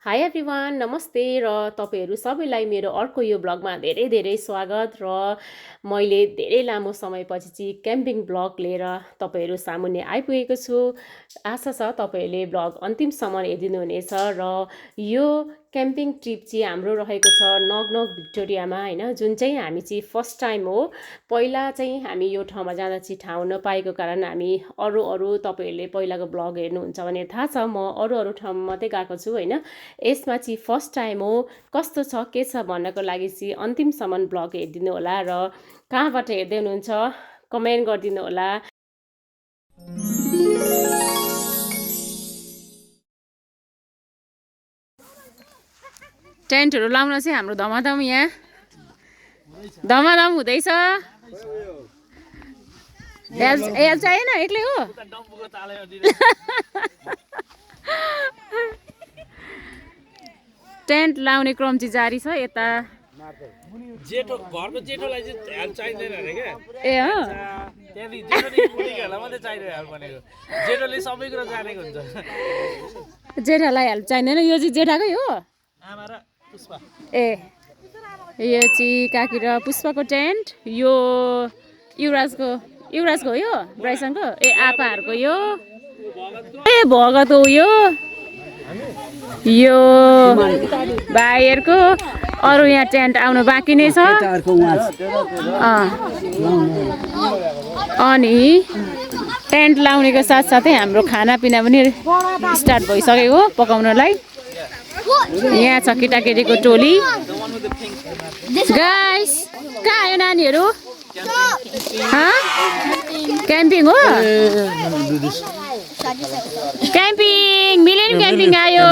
High everyone नमस्ते र तपाईहरू सबैलाई मेरो अर्को यो ब्लगमा धेरै धेरै स्वागत र मैले धेरै लामो समयपछि चाहिँ क्याम्पिङ ब्लग लिएर तपाईहरू सामुन्ने आइपुगेको छु। आशा छ तपाईहरूले ब्लग अन्तिमसम्म हेरिदिनुहुनेछ र यो क्याम्पिङ ट्रिप चाहिँ हाम्रो रहेको छ नगनग भिक्टोरियामा हैन, जुन चाहिँ हामी चाहिँ फर्स्ट टाइम हो। पहिला चाहिँ हामी यो ठाउँमा जाँदा चाहिँ ठाउँ नपाएको कारण हामी अरू तपाईहरूले पहिलाको ब्लग हेर्नुहुन्छ भने थाहा छ म अरू ठाउँमा मात्रै गएको छु हैन। यसमा चाहिँ फर्स्ट टाइम हो। कस्तो छ के छ भन्नको लागि चाहिँ अन्तिमसम्म ब्लग हेरिदिनु होला र कहाँबाट हेर्दै हुनुहुन्छ कमेन्ट गरिदिनु होला। टेन्टहरू लाउन चाहिँ हाम्रो धमाधम यहाँ धमाधम हुँदैछ। हेल्प चाहिएन एक्लै हो। टेन्ट लाउने क्रम चाहिँ जारी छ यता। जेठो घरको जेठोलाई चाहिँ हेल्प चाहिँदैन अरे क्या। ए हो त्यहाँदेखि जेठोले बुढीहरूलाई मात्रै चाहिँदैन हेल्प भनेको। जेठोले सबै कुरा जानेको हुन्छ। जेठालाई हेल्प चाहिँदैन। यो चाहिँ जेठाकै हो आमा र पुष्पा। ए यो चाहिँ काकी र पुष्पाको टेन्ट। यो युवराजको हो यो ब्राइसनको। ए आपाहरूको यो। ए भगत हो यो भाइहरूको। अरू यहाँ टेन्ट आउनु बाँकी नै छ। अनि टेन्ट लाउनेको साथसाथै हाम्रो खानापिना पनि स्टार्ट भइसकेको पकाउनलाई। यहाँ छ केटाकेटीको टोली। गाइस कहाँ आयो नानीहरू? क्याम्पिङ हो। क्याम्पिङ मिलेन क्याम्पिङ आयो।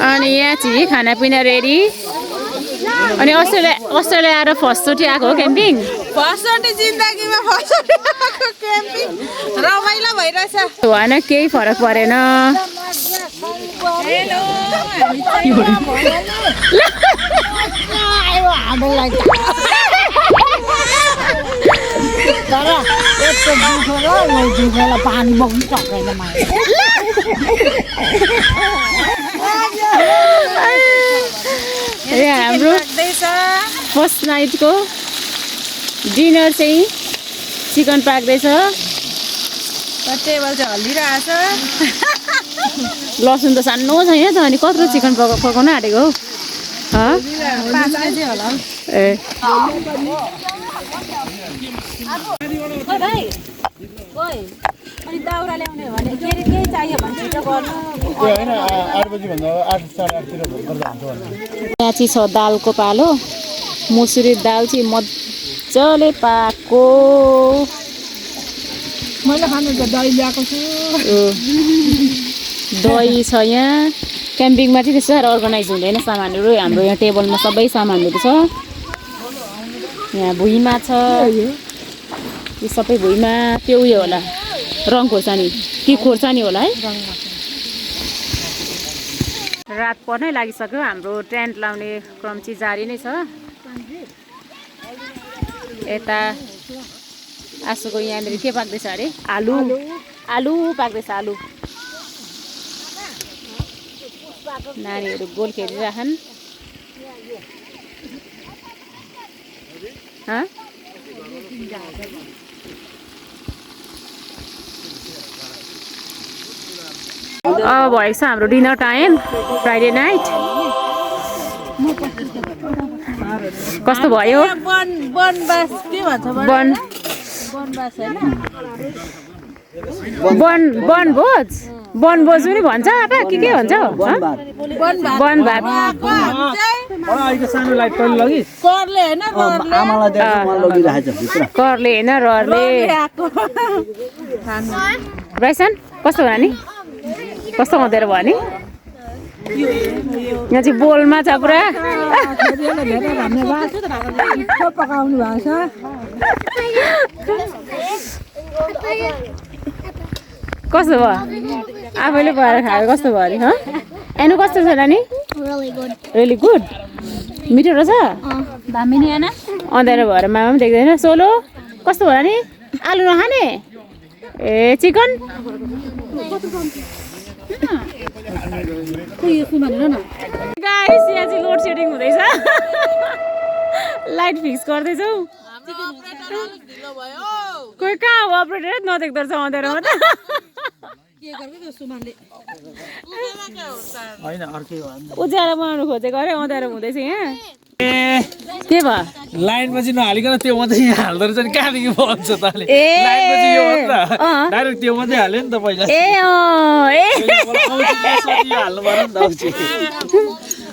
अनि यहाँ चाहिँ खानापिना रेडी। अनि अस्ट्रेलिया आएर फर्स्टचोटि आएको हो क्याम्पिङ। फर्स्टचोटि जिन्दगीमा फर्स्टचोटि आएको क्याम्पिङ। रमाइलो भइरहेछ। होइन केही फरक परेन। तर यस्तो दुःख र पानी बग्नु सक्दैन मलाई। हाम्रो फर्स्ट नाइटको डिनर चाहिँ चिकन पाक्दैछ। टेबल चाहिँ हल्लिरहेछ। लसुन त सानो छ यहाँ त। अनि कत्रो चिकन पकाउन आँटेको हौ? 5 केजी होला। ए अनि दाउरा ल्याउने हो भने के केही चाहियो भने छिटो गर्नु। होइन 8 बजी भन्दा 8 साढे 8 तिर गर्दा हुन्छ भने। यहाँ चाहिँ छ दालको पालो। मुसुरी दाल चाहिँ मजाले पाएको। मैले खानु त दही ल्याएको छु। दही छ यहाँ। क्याम्पिङमा चाहिँ त्यस्तो साह्रो अर्गनाइज हुँदैन सामानहरू। हाम्रो यहाँ टेबलमा सबै सामानहरू छ। यहाँ भुइँमा छ। यो सबै भुइँमा त्यो उयो होला रङ खोर्सानी कि खोर्सानी होला है। रात पर्नै लागिसक्यो। हाम्रो टेन्ट लाउने क्रम चाहिँ जारी नै छ। यता आँसुको यहाँनिर के पाक्दैछ अरे? आलु पाक्दैछ। आलु नानीहरू गोल खेलिरहन्। अब भएको छ हाम्रो डिनर टाइम। फ्राइडे नाइट कस्तो भयो? बनबास के भन्छ? बनबास होइन बनभोज पनि भन्छ। आपा के भन्छ? बनभात। सानो लाइट कहिले लगि करले होइन आमालाई देख्दा मन लगिरहेछ भित्र। करले होइन रहरले। ब्राइसन कस्तो भयो नि? कस्तो हुँदै भयो नि? यहाँ चाहिँ बोलमा छ पुरा। पकाउनु भएको छ। कस्तो भयो? आफैले पकाएर खायो कस्तो भयो नि? एनु कस्तो छ नानी? Really good. मिठो रहेछ। दामी नि होइन। अँध्यारो भएर मामा पनि देख्दैन। सोलो कस्तो भयो नि? आलु नखाने? ए चिकन खोइ यो सुमा हेर न गाइस यहाँ चाहिँ लोड सेडिङ हुँदैछ लाइट फिक्स गर्दैछौ कोही कहाँ हो अपरेटर नदेख्दो रहेछ अँध्यारोमा त के गर्दै त्यो सुमाले होइन अर्कै हो उज्यालो बनाउनु खोजेको अरे अँध्यारो हुँदैछ यहाँ के भयो लाइनमा चाहिँ नहालिकन त्यो मात्रै यहाँ हाल्दो रहेछ नि कहाँदेखि भन्छ त ए लाइनमा चाहिँ यो हो नि त डाइरेक्ट त्यो मात्रै हाल्यो नि त पहिला ए हाल्नु पर्यो नि त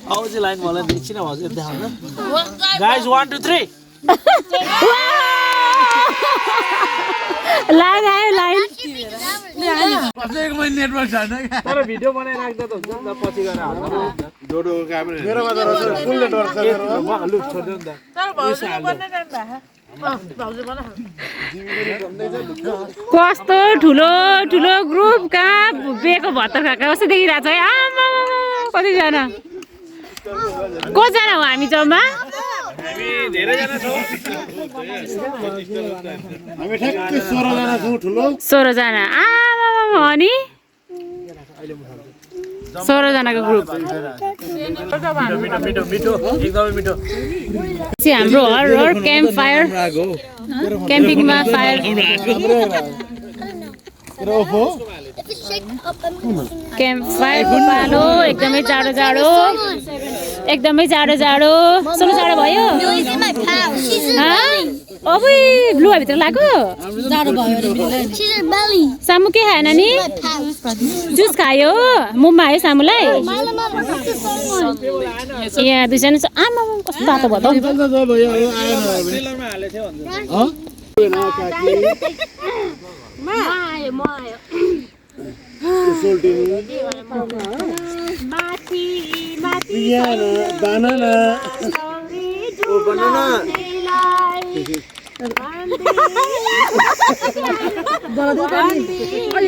अब चाहिँ लाइन मलाई एकछिन हजुर देखाउनु गाइस 1 2 3 लाइन आयो लाइन तर भिडियो बनाइराख्दा त हुन्छ नि त पछि गएर हाल्नु मेरोमा त फुल नेटवर्क छ मेरो लु छोड्दियो नि त कस्तो ठुलो ठुलो ग्रुप कहाँ बेको भत्तर खाएको कस्तो देखिरहेको छ है आमा कतिजना कतिजना हो हामी जम्मा हामी धेरैजना छौँ हामी ठ्याक्कै 16 जना छौँ ठुलो 16 जना आमा अनि 16 जनाको ग्रुप मिठो मिठो एकदमै मिठो चाहिँ हाम्रो हर क्याम्प फायर क्याम्पिङमा फायर क्याम्प फायर पालो एकदमै जाडो जाडो एकदमै जाडो जाडो सुन जाडो भयो अबुई ब्लुभित्र लाग्यो जाडो भयो सामु के खाएन नि जुस खायो मुममा आयो सामुलाई यहाँ दुईजना छ आमा कस्तो तातो भयो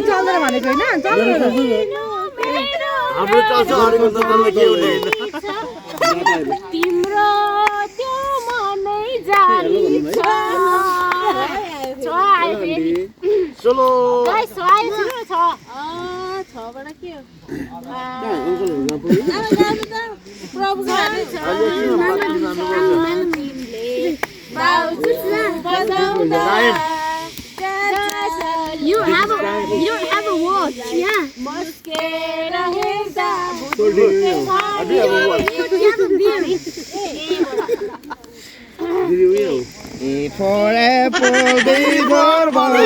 चल्दैन भनेको होइन हाम्रो चल्छ अरूको त के हुने तिम्रो त्यो मनै जाली छ चलो छबाट के हो You don't have a watch, yeah. For apple, D for ball,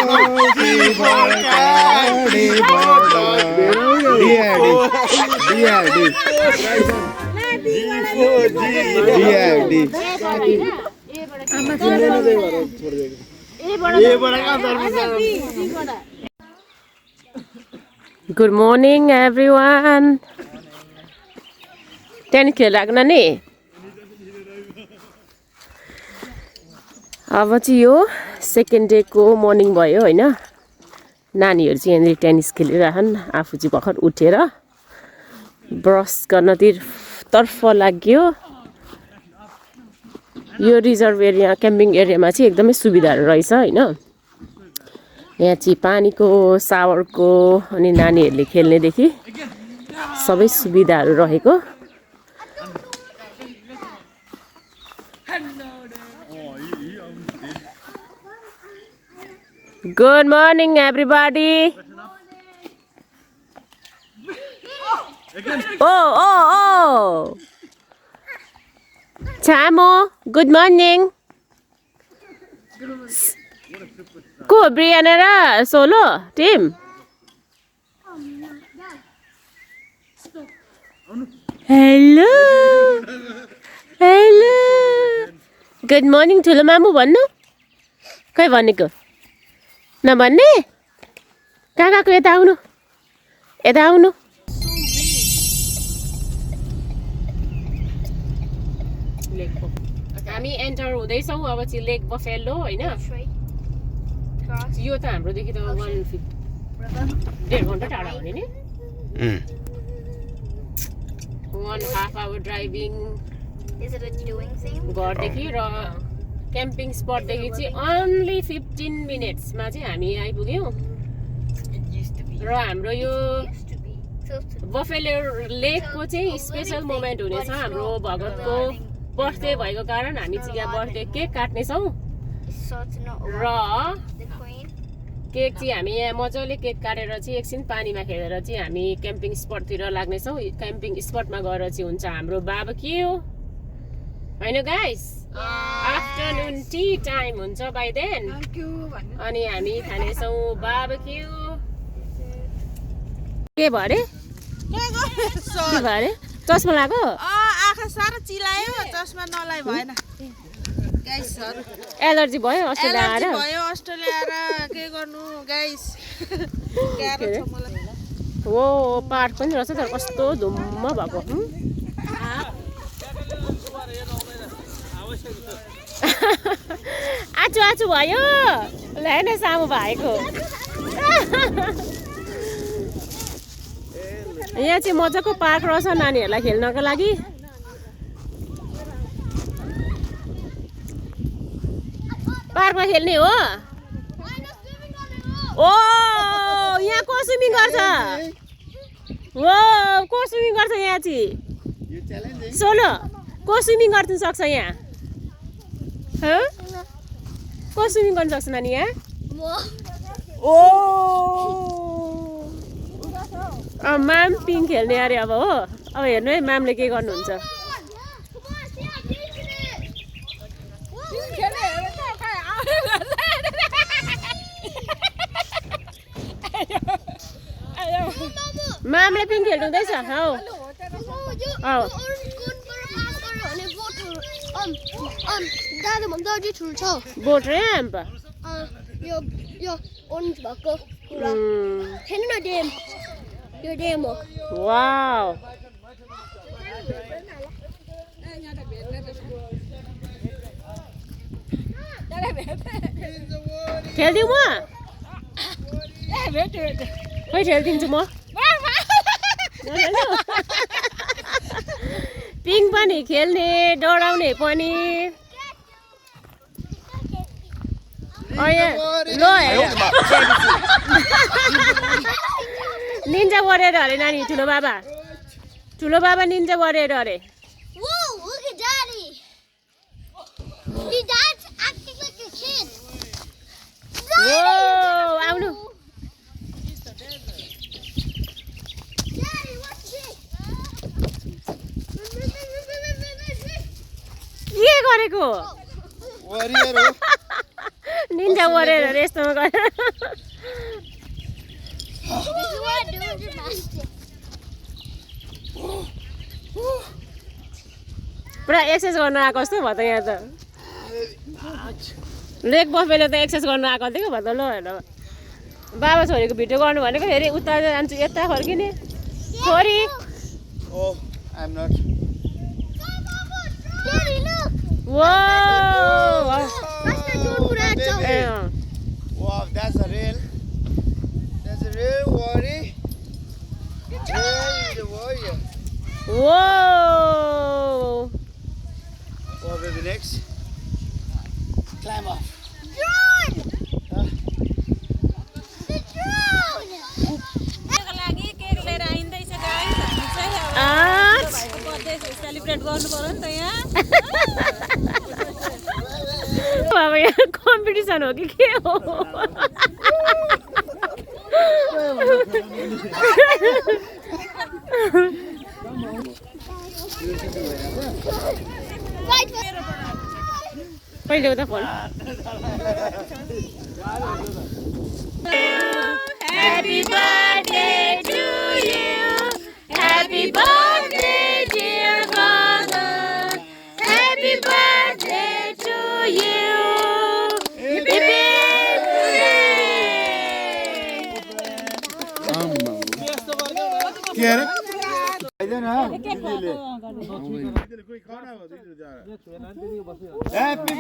C for cat, D for dog. D. Good morning, everyone. Tennis खेल लाग्न नि अब चाहिँ यो सेकेन्ड डेको मर्निङ भयो होइन नानीहरू चाहिँ यहाँनिर टेनिस खेलिरहन् आफू चाहिँ भर्खर उठेर ब्रस गर्नतर्फ लाग्यो यो रिजर्भ एरिया क्याम्पिङ एरियामा चाहिँ एकदमै सुविधाहरू रहेछ होइन यहाँ चाहिँ पानीको सावरको अनि नानीहरूले खेल्नेदेखि सबै सुविधाहरू रहेको Good morning, everybody. Oh. Chamo, good morning. Ko Brianna ra solo team. Hello. Good morning, ठुलो मामु भन्नु खै भनेको नभन्ने कहाँ गएको यता आउनु हामी एन्टर हुँदैछौँ अब चाहिँ लेक बफेलो होइन यो त हाम्रोदेखि त 1.5 घन्टा टाढा हुने नि 1.5 hour ड्राइभिङ घरदेखि र क्याम्पिङ स्पटदेखि चाहिँ ओन्ली 15 मिनट्समा चाहिँ हामी आइपुग्यौँ र हाम्रो यो बफेलो लेकको चाहिँ स्पेसल मोमेन्ट हुनेछ हाम्रो भगतको बर्थडे भएको कारण हामी चाहिँ यहाँ बर्थडे केक काट्नेछौँ र केक चाहिँ हामी यहाँ मजाले केक काटेर चाहिँ एकछिन पानीमा खेलेर चाहिँ हामी क्याम्पिङ स्पटतिर लाग्नेछौँ क्याम्पिङ स्पटमा गएर चाहिँ हुन्छ हाम्रो बारबेक्यू होइन गाइस आफ्टरनुन टी टाइम हुन्छ बाई देन अनि हामी खानेछौँ बारबेक्यू के भयो अरे चस्मा लाग्यो आँखा साह्रो चिलायो चस्मा नलाइ भएन एलर्जी भयो अस्ट्रेलिया आएर भयो अस्ट्रेलिया आएर के गर्नु गाइस गाह्रो छ मलाई हो पार्क पनि रहेछ तर कस्तो धुम्म भएको आचु आचु भयो ल हेर्न सामु भाइको यहाँ चाहिँ मजाको पार्क रहेछ नानीहरूलाई खेल्नको लागि पार्कमा खेल्ने हो ओ यहाँ को स्विमिङ गर्छ हो को स्विमिङ गर्छ यहाँ चाहिँ सोलो को स्विमिङ गर्नु सक्छ यहाँ को स्विमिङ गर्नु सक्छ नानी यहाँ ओ माम पिङ खेल्ने अरे अब हो अब हेर्नु है मामले के गर्नुहुन्छ मामले पिङ खेल्नु हुँदैछ हौ बोट ऱ्याम्प वाउ खेलिदिउँ म खै खेलिदिन्छु म पिङ पनि खेल्ने डराउने पनि ल निन्जा वरेर अरे नानी ठुलो बाबा निन्जा वरेर अरे आउनु के गरेको निन्जा वरेर अरे यस्तोमा गरेर पुरा एक्सर्साइज गर्न आएको जस्तो भयो त यहाँ त लेक बफेलो त एक्सर्साइज गर्न आएको थियो भयो त ल हेर बाबा छोरीको भिडियो गर्नु भनेको फेरि उता जान्छु यता फर्किने छोरी Wow, that's a real warrior. The warrior. Whoa! What will be next? Climb off. Celebrate गर्नु पर्यो नि त यहाँ अब यहाँ कम्पिटिसन हो कि के हो पहिले उता phone Happy birthday to you. Happy birthday, dear father. Happy birthday to you. Happy birthday. Happy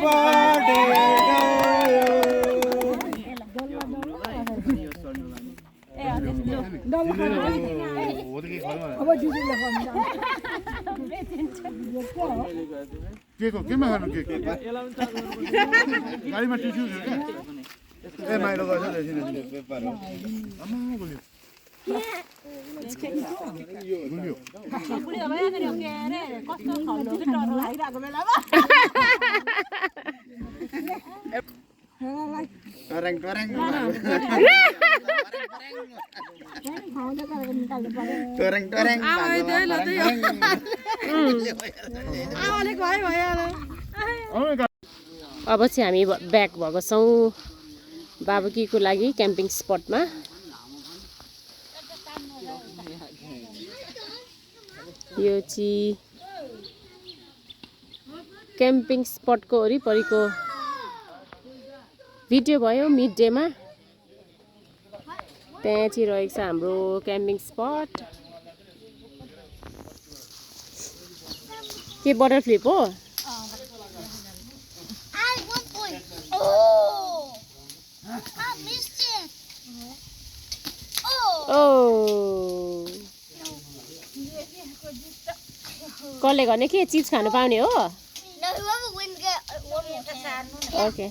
केमा खानु केक गाडीमा टिस्यु छ के ए माइलो गर्छ एकछिन पेपर हो आमा बोल्यो बुढी भयो के अरे कस्तो खल्लो के डर लागिरहेको बेलामा टरेङ टरेङ टरेङ टरेङ अब चाहिँ हामी ब्याक भएको छौँ बाबुकीको लागि क्याम्पिङ स्पटमा। यो चाहिँ क्याम्पिङ स्पटको वरिपरिको भिडियो भयो मिड डेमा। त्यहाँ चाहिँ रहेको छ हाम्रो क्याम्पिङ स्पट। के बटर फ्लिप हो? कसले गर्ने के चिप्स खानु पाउने हो? Okay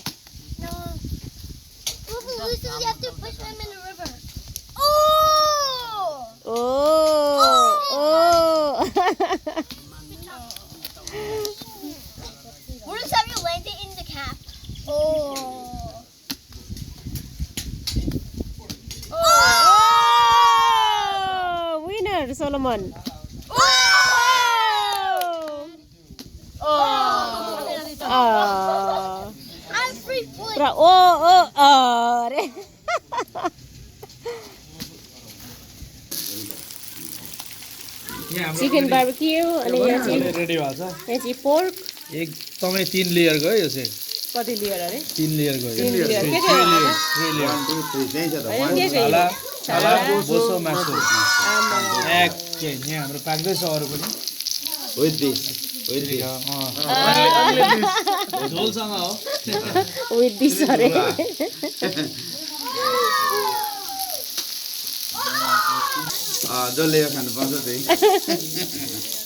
winner Solomon. अरे चिकन बार्बिक्यू अनि यहाँ चाहिँ रेडी भएको छ। यहाँ चाहिँ पोर्क एकदमै 3 लेयर गयो यो चाहिँ। कति लेयर अरे? 3 लेयर गयो। 3 लेयर के के हो? 3 लेयर। के के? छाला बोसो मासु। एक के यहाँ हाम्रो पाक्दैछ अरु पनि। झोलसँग हो। विथ दिस अरे। जसले खानुपर्छ त्यही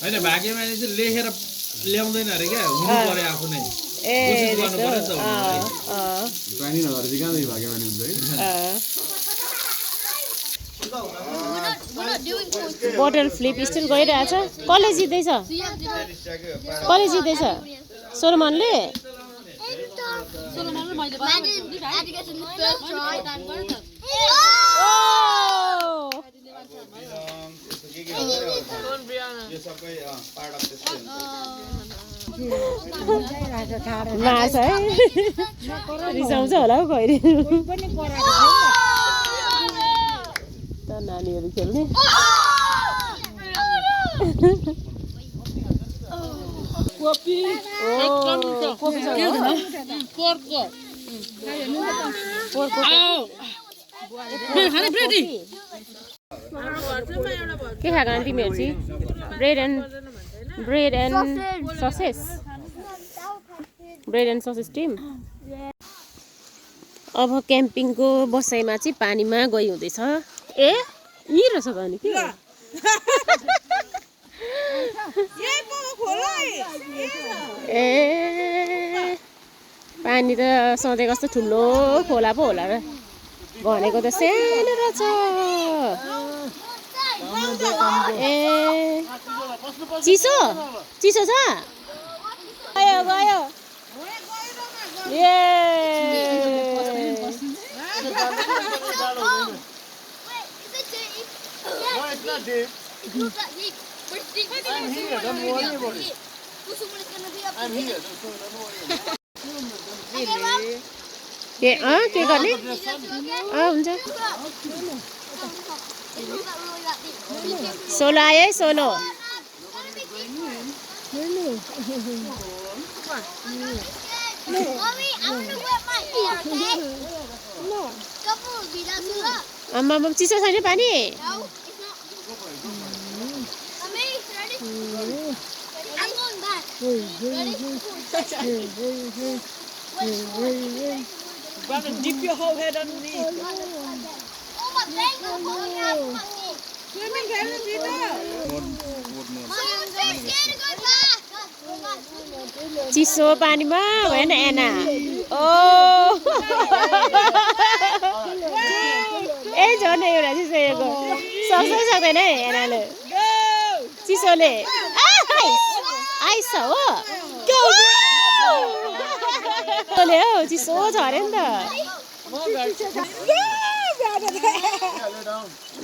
हैन भाग्यमानी चाहिँ लेखेर ल्याउँदैन अरे क्या हुनु पर्यो आफू नै कोसिस गर्नु पर्यो नि त पानी नभएर चाहिँ कहाँ भाग्यमानी हुन्छ है बटर फ्लिप स्टिल गइरहेछ। कसले जित्दैछ? कसले जित्दैछ? सोलोमनले? मार्छ है रिसाउँछ होला हौ कहिले त नानीहरू खेल्ने। कोपी के खाएको तिमीहरू चाहिँ? ब्रेड एन्ड ससेस टिम। अब क्याम्पिङको बसाइमा चाहिँ पानीमा गई हुँदैछ। ए यही रहेछ भने के ए पानी त सधैँ कस्तो ठुलो खोला पो होला र भनेको त सानो रहेछ। ए चिसो चिसो छ? गयो गयो के गर्ने? हुन्छ सोलो आयो है सोलो। आम्मा चिसो छैन पानी? Dip your whole head underneath. Swimming, चिसो पानीमा होइन एना। ओ ए झन् एउटा चिसो सक्दै सक्दैन है एनाले चिसोले आइस हो चिसोले हौ चिसो छ अरे नि त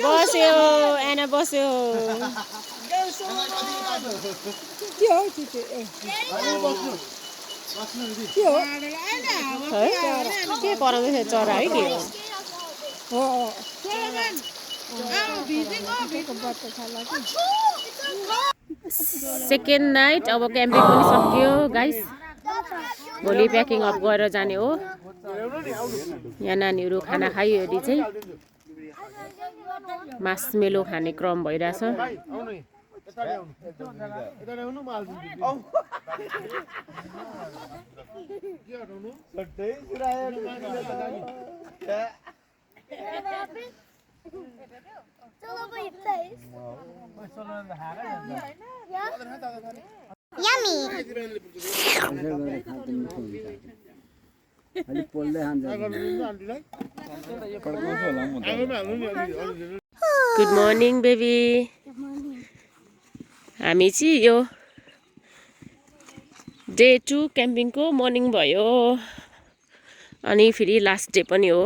बस्यो एना बस्यो के कराउँदैछ चरा है के हो सेकेन्ड नाइट अब क्याम्पिङ पनि सक्यो गाइस भोलि प्याकिङ अप गरेर जाने हो यहाँ नानीहरू खाना खाइवरी चाहिँ मासमेलो खाने क्रम भइरहेछ गुड मर्निङ बेबी हामी चाहिँ यो डे 2 क्याम्पिङको मर्निङ भयो अनि फेरि लास्ट डे पनि हो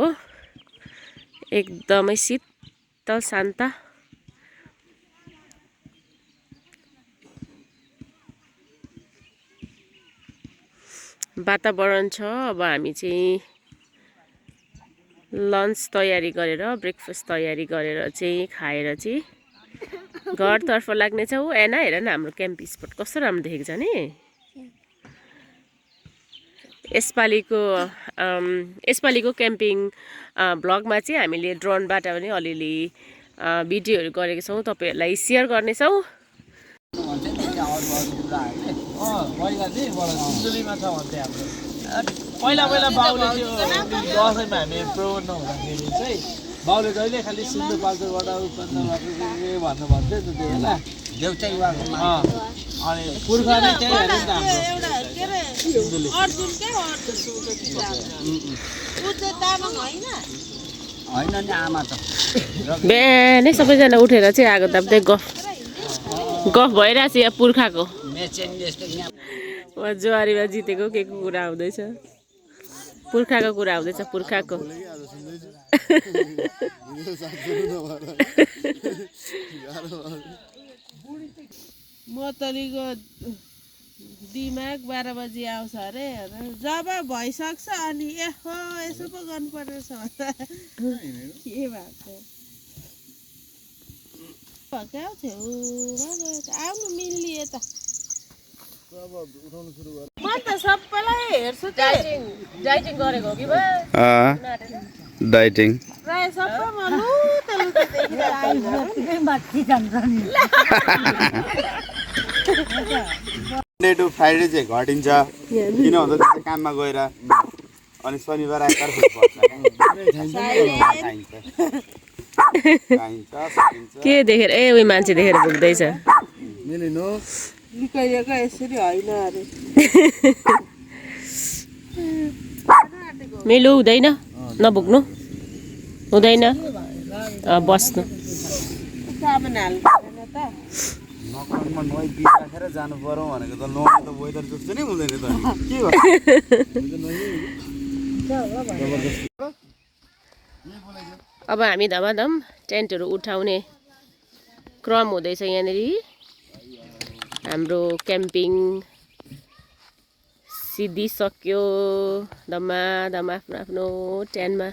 एकदमै शीतल शान्त वातावरण छ अब हामी चाहिँ लन्च तयारी गरेर ब्रेकफास्ट तयारी गरेर चाहिँ खाएर चाहिँ घरतर्फ लाग्नेछौँ एना हेर न हाम्रो क्याम्प स्पट कस्तो राम्रो देखेको छ नि यसपालिको क्याम्पिङ भ्लगमा चाहिँ हामीले ड्रोनबाट पनि अलिअलि भिडियोहरू गरेको छौँ तपाईहरुलाई सेयर गर्नेछौँ पहिला बाउले त्यो दसैँमा हामी प्रोग्राम नहुँदाखेरि चाहिँ बाउले जहिले खालि सिन्धुपाल्चोकबाट उत्पन्न भएको भन्नुहुन्थ्यो नि त त्यो बेला अनि पुर्खा नै त्यही हेर्नु नि बिहानै सबैजना उठेर चाहिँ आगो ताप्दै गफ भइरहेछ यहाँ पुर्खाको जुवारीमा जितेको के को कुरा हुँदैछ पुर्खाको कुरा हुँदैछ पुर्खाको मोतलीको दिमाग 12 बजी आउँछ अरे जब भइसक्छ अनि एहो यसो पो गर्नुपर्ने छ के भएको आउनु मिल्ली यता म त सबैलाई हेर्छु डाइटिङ गरेको हो कि बा डाइटिङ प्राय सबैमा लुते मन्डे टु फ्राइडे चाहिँ घटिन्छ किन भन्दा त्यस्तो काममा गएर अनि शनिबार आइतबार के देखेर ए उही मान्छे देखेर भुक्दैछ निकालेको यसरी होइन अरे मेलु हुँदैन नभुक्नु हुँदैन बस्नु सामान हाल्नु त नकरमा नोइ बिस राखेर जानु पर्यो भनेको त नोइ त वेदर जस्तो नै हुँदैन त के भयो अब हामी धमाधम टेन्टहरू उठाउने क्रम हुँदैछ यहाँनिर हाम्रो क्याम्पिङ सिद्धिसक्यो धमाधम आफ्नो टेन्टमा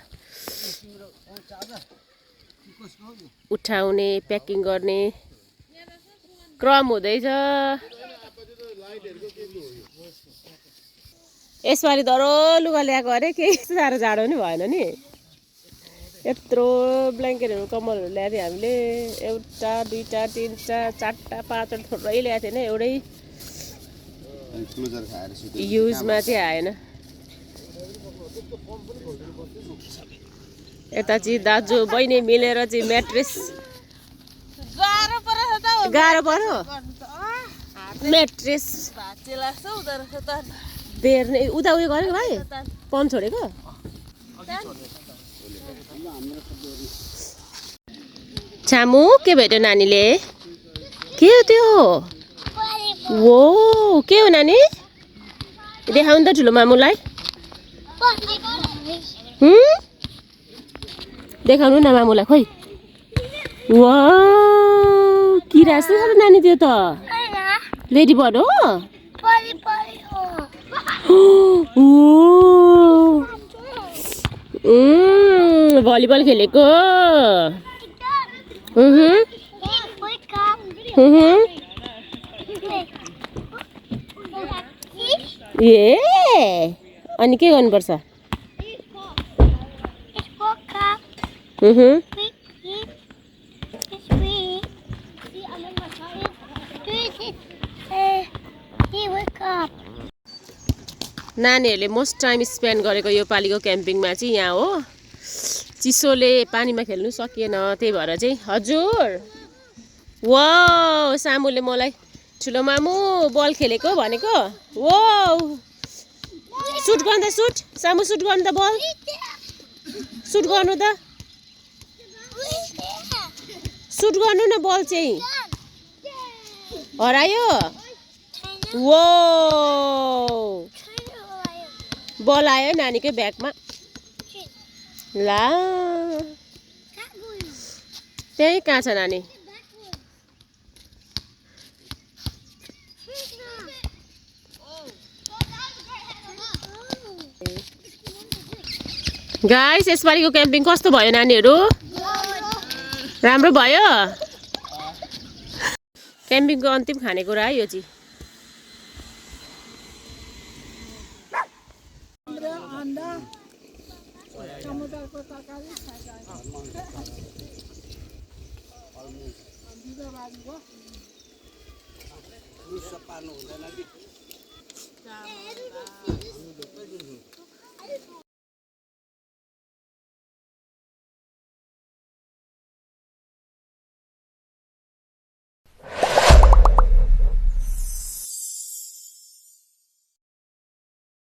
उठाउने प्याकिङ गर्ने क्रम हुँदैछ यसपालि धरो लुगा ल्याएको अरे केही साह्रो जाडो नि भएन नि यत्रो ब्ल्याङ्केटहरू कम्बलहरू ल्याएको थियो हामीले एउटा दुईवटा तिनवटा चारवटा पाँचवटा थुप्रै ल्याएको थिएन एउटै युजमा चाहिँ आएन यता चाहिँ दाजु बहिनी मिलेर चाहिँ म्याट्रेस गाह्रो पर्यो म्याट्रेस बेर्ने उता उयो गरेको भाइ पन छोडेको छामु के भेट्यो नानीले के हो त्यो वो के हो नानी देखाउनु त ठुलो मामुलाई देखाउनु न मामुलाई खोइ वाउ किरा जस्तो छ त नानी त्यो त लेडी बर्ड हो भलिबल खेलेको ए अनि के गर्नुपर्छ नानीहरूले मोस्ट टाइम स्पेन्ड गरेको यो पालिको क्याम्पिङमा चाहिँ यहाँ हो चिसोले पानीमा खेल्नु सकिएन त्यही भएर चाहिँ हजुर वाउ सामुले मलाई ठुलो मामु बल खेलेको भनेको वाउ सुट गर्नु त सुट सामु सुट गर्नु त बल सुट गर्नु त सुट गर्नु न बल चाहिँ हरायो वाउ बल आयो नानीकै ब्यागमा ला त्यही कहाँ छ नानी गाइस यसपालिको क्याम्पिङ कस्तो भयो नानीहरू राम्रो भयो क्याम्पिङको अन्तिम खानेकुरा है यो चाहिँ पार्नु हुँदैन कि